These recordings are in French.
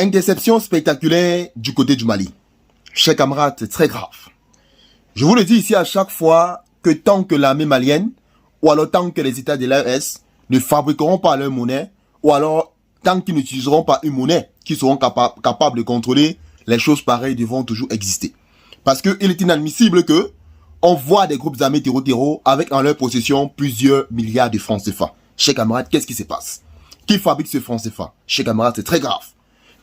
Interception spectaculaire du côté du Mali. Chers camarades, c'est très grave. Je vous le dis ici à chaque fois que tant que l'armée malienne, ou alors tant que les États de l'AES ne fabriqueront pas leur monnaie, ou alors tant qu'ils n'utiliseront pas une monnaie qui seront capables de contrôler, les choses pareilles devront toujours exister. Parce qu'il est inadmissible que on voit des groupes armés terreau avec en leur possession plusieurs milliards de francs CFA. Chers camarades, qu'est-ce qui se passe? Qui fabrique ce franc CFA? Chers camarades, c'est très grave.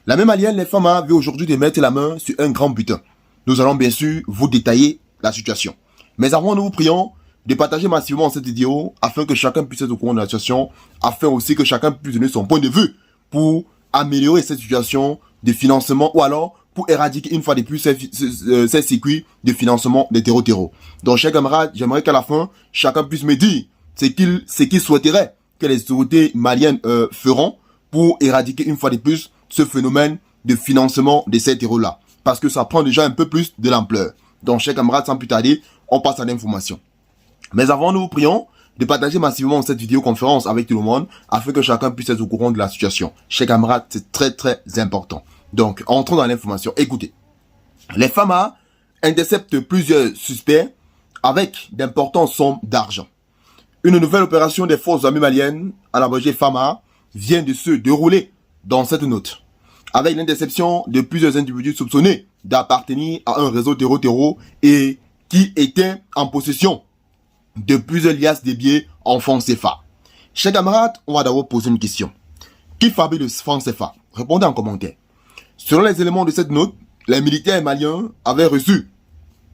La même alliance, les femmes veut aujourd'hui de mettre la main sur un grand butin. Nous allons bien sûr vous détailler la situation. Mais avant, nous vous prions de partager massivement cette vidéo afin que chacun puisse être au courant de la situation, afin aussi que chacun puisse donner son point de vue pour améliorer cette situation de financement ou alors pour éradiquer une fois de plus ces circuits de financement des terreaux. Donc, chers camarades, j'aimerais qu'à la fin, chacun puisse me dire ce qu'il souhaiterait que les autorités maliennes feront pour éradiquer une fois de plus ce phénomène de financement de ces terreaux-là. Parce que ça prend déjà un peu plus de l'ampleur. Donc, chers camarades, sans plus tarder, on passe à l'information. Mais avant, nous vous prions de partager massivement cette vidéoconférence avec tout le monde afin que chacun puisse être au courant de la situation. Chers camarades, c'est très très important. Donc, entrons dans l'information. Écoutez, les FAMA interceptent plusieurs suspects avec d'importantes sommes d'argent. Une nouvelle opération des forces armées maliennes, à l'abrégé FAMA, vient de se dérouler dans cette note, avec l'interception de plusieurs individus soupçonnés d'appartenir à un réseau terreau et qui étaient en possession de plusieurs liasses de billets en francs CFA. Chers camarades, on va d'abord poser une question. Qui fabrique le franc CFA? Répondez en commentaire. Selon les éléments de cette note, les militaires maliens avaient reçu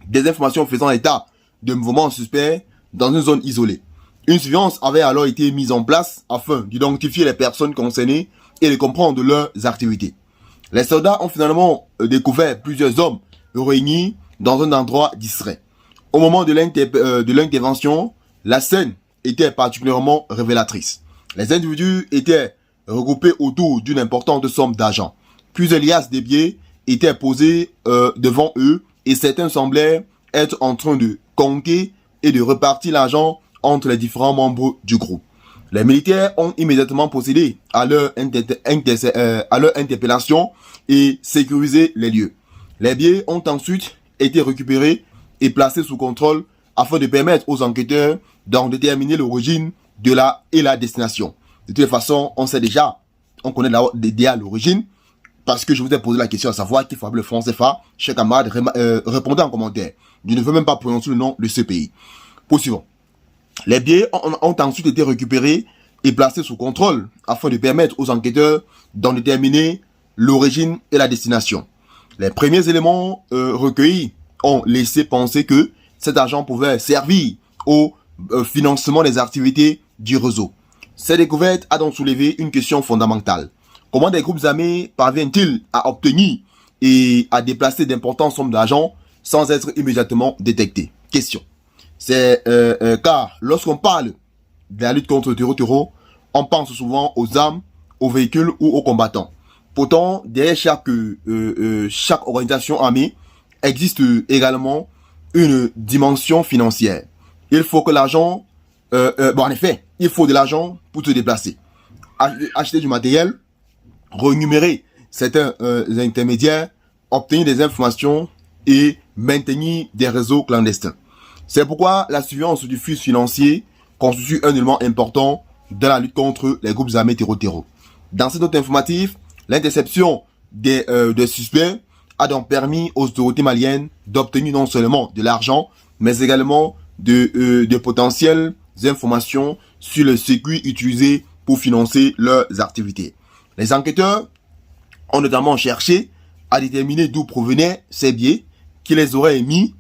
des informations faisant état de mouvements suspects dans une zone isolée. Une surveillance avait alors été mise en place afin d'identifier les personnes concernées et de comprendre leurs activités. Les soldats ont finalement découvert plusieurs hommes réunis dans un endroit distrait. Au moment de l'intervention, la scène était particulièrement révélatrice. Les individus étaient regroupés autour d'une importante somme d'argent. Plusieurs liasses de billets étaient posées devant eux et certains semblaient être en train de compter et de repartir l'argent entre les différents membres du groupe. Les militaires ont immédiatement procédé à leur interpellation et sécurisé les lieux. Les billets ont ensuite été récupérés et placés sous contrôle afin de permettre aux enquêteurs d'en déterminer l'origine de la destination. De toute façon, on connaît déjà l'origine parce que je vous ai posé la question à savoir qui fabrique le franc CFA. Chers camarades, répondez en commentaire. Je ne veux même pas prononcer le nom de ce pays. Poursuivons. Les billets ont ensuite été récupérés et placés sous contrôle afin de permettre aux enquêteurs d'en déterminer l'origine et la destination. Les premiers éléments recueillis ont laissé penser que cet argent pouvait servir au financement des activités du réseau. Cette découverte a donc soulevé une question fondamentale. Comment des groupes armés parviennent-ils à obtenir et à déplacer d'importantes sommes d'argent sans être immédiatement détectés? Question. C'est car lorsqu'on parle de la lutte contre le terreau, on pense souvent aux armes, aux véhicules ou aux combattants. Pourtant, derrière chaque organisation armée, existe également une dimension financière. Il faut que l'argent, en effet, il faut de l'argent pour se déplacer. Acheter du matériel, rémunérer certains intermédiaires, obtenir des informations et maintenir des réseaux clandestins. C'est pourquoi la surveillance du flux financier constitue un élément important dans la lutte contre les groupes armés terreau. Dans cette note informative, l'interception des suspects a donc permis aux autorités maliennes d'obtenir non seulement de l'argent, mais également de potentielles informations sur le circuit utilisé pour financer leurs activités. Les enquêteurs ont notamment cherché à déterminer d'où provenaient ces billets, qui les auraient émis,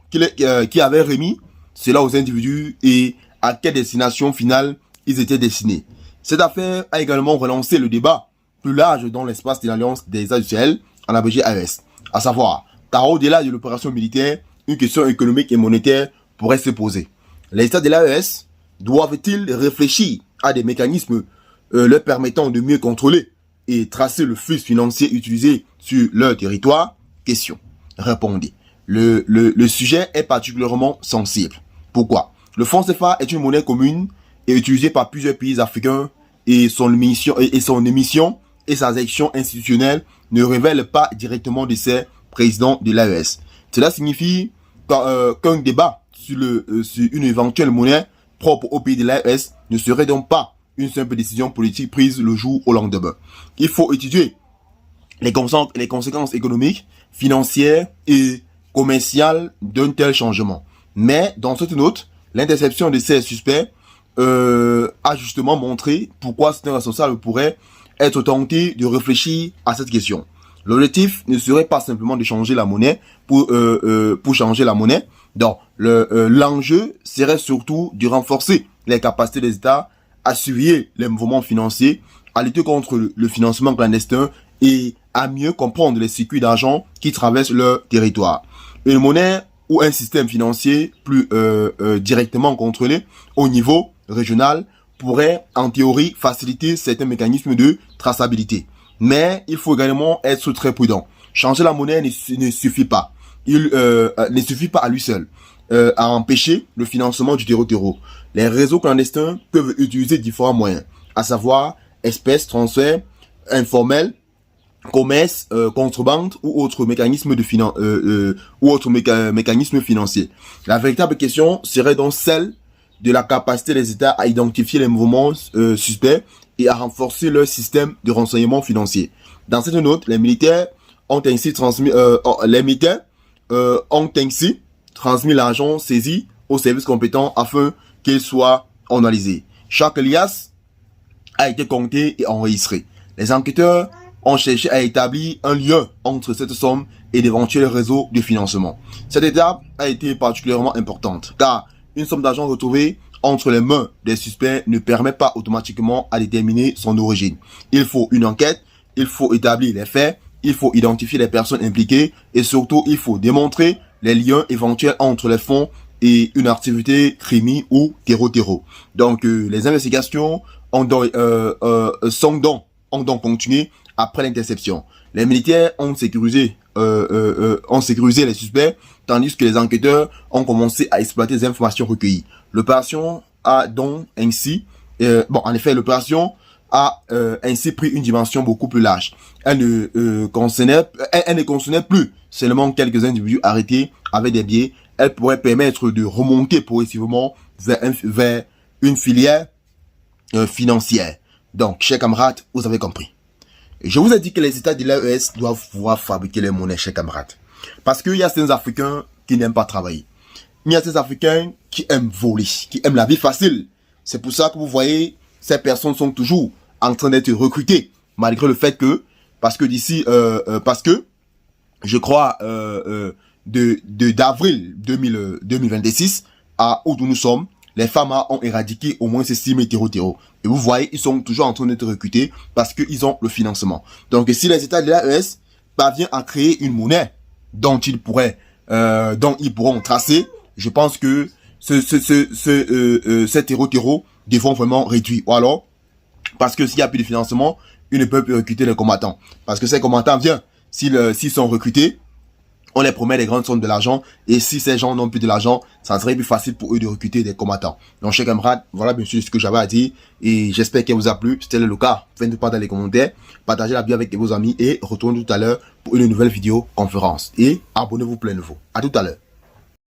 qui avaient remis cela aux individus et à quelle destination finale ils étaient destinés. Cette affaire a également relancé le débat plus large dans l'espace de l'Alliance des États du Sahel, en abrégé AES. À savoir, car au-delà de l'opération militaire, une question économique et monétaire pourrait se poser. Les États de l'AES doivent-ils réfléchir à des mécanismes leur permettant de mieux contrôler et tracer le flux financier utilisé sur leur territoire? Question. Répondez. Le sujet est particulièrement sensible. Pourquoi? Le franc CFA est une monnaie commune et utilisée par plusieurs pays africains et son émission et sa gestion institutionnelle ne révèlent pas directement de ses présidents de l'AES. Cela signifie qu'un débat sur une éventuelle monnaie propre au pays de l'AES ne serait donc pas une simple décision politique prise le jour au lendemain. Il faut étudier les conséquences économiques, financières et commerciales d'un tel changement. Mais dans cette note, l'interception de ces suspects a justement montré pourquoi certains responsables pourraient être tentés de réfléchir à cette question. L'objectif ne serait pas simplement de changer la monnaie pour changer la monnaie. Donc, l'enjeu serait surtout de renforcer les capacités des États à surveiller les mouvements financiers, à lutter contre le financement clandestin et à mieux comprendre les circuits d'argent qui traversent leur territoire. Une monnaie ou un système financier plus directement contrôlé au niveau régional pourrait en théorie faciliter certains mécanismes de traçabilité. Mais il faut également être très prudent. Changer la monnaie ne suffit pas. Il ne suffit pas à lui seul à empêcher le financement du terreau. Les réseaux clandestins peuvent utiliser différents moyens, à savoir espèces, transferts informels, commerce, contrebande ou autres mécanismes mécanismes financiers. La véritable question serait donc celle de la capacité des États à identifier les mouvements suspects et à renforcer leur système de renseignement financier. Dans cette note, les militaires ont ainsi transmis l'argent saisi aux services compétents afin qu'il soit analysé. Chaque liasse a été compté et enregistré. Les enquêteurs ont cherché à établir un lien entre cette somme et d'éventuels réseaux de financement. Cette étape a été particulièrement importante car une somme d'argent retrouvée entre les mains des suspects ne permet pas automatiquement à déterminer son origine. Il faut une enquête, il faut établir les faits, il faut identifier les personnes impliquées et surtout il faut démontrer les liens éventuels entre les fonds et une activité criminelle ou terreau. Donc les investigations ont donc continué après l'interception. Les militaires ont sécurisé les suspects, tandis que les enquêteurs ont commencé à exploiter les informations recueillies. L'opération a donc ainsi, l'opération a ainsi pris une dimension beaucoup plus large. Elle ne concernait plus seulement quelques individus arrêtés avec des biais. Elle pourrait permettre de remonter progressivement vers une filière financière. Donc, chers camarades, vous avez compris. Je vous ai dit que les États de l'AES doivent pouvoir fabriquer les monnaies, chers camarades. Parce qu'il y a certains Africains qui n'aiment pas travailler. Il y a certains Africains qui aiment voler, qui aiment la vie facile. C'est pour ça que vous voyez, ces personnes sont toujours en train d'être recrutées. Malgré le fait que, parce que je crois, d'avril 2026 à où nous sommes, les femmes ont éradiqué au moins ces 6 000 terreau. Et vous voyez, ils sont toujours en train d'être recrutés parce qu'ils ont le financement. Donc, si les États de l'AES parviennent à créer une monnaie dont ils pourront tracer, je pense que ces terreau devront vraiment réduire. Ou alors, parce que s'il n'y a plus de financement, ils ne peuvent plus recruter les combattants. Parce que ces combattants viennent, s'ils sont recrutés, on les promet des grandes sommes de l'argent, et si ces gens n'ont plus de l'argent, ça serait plus facile pour eux de recruter des combattants. Donc, chers camarades, voilà bien sûr ce que j'avais à dire, et j'espère qu'elle vous a plu. Si tel est le cas, faites-le part dans les commentaires, partagez la vidéo avec vos amis, et retournez tout à l'heure pour une nouvelle vidéo conférence. Et abonnez-vous plein de vous. À tout à l'heure.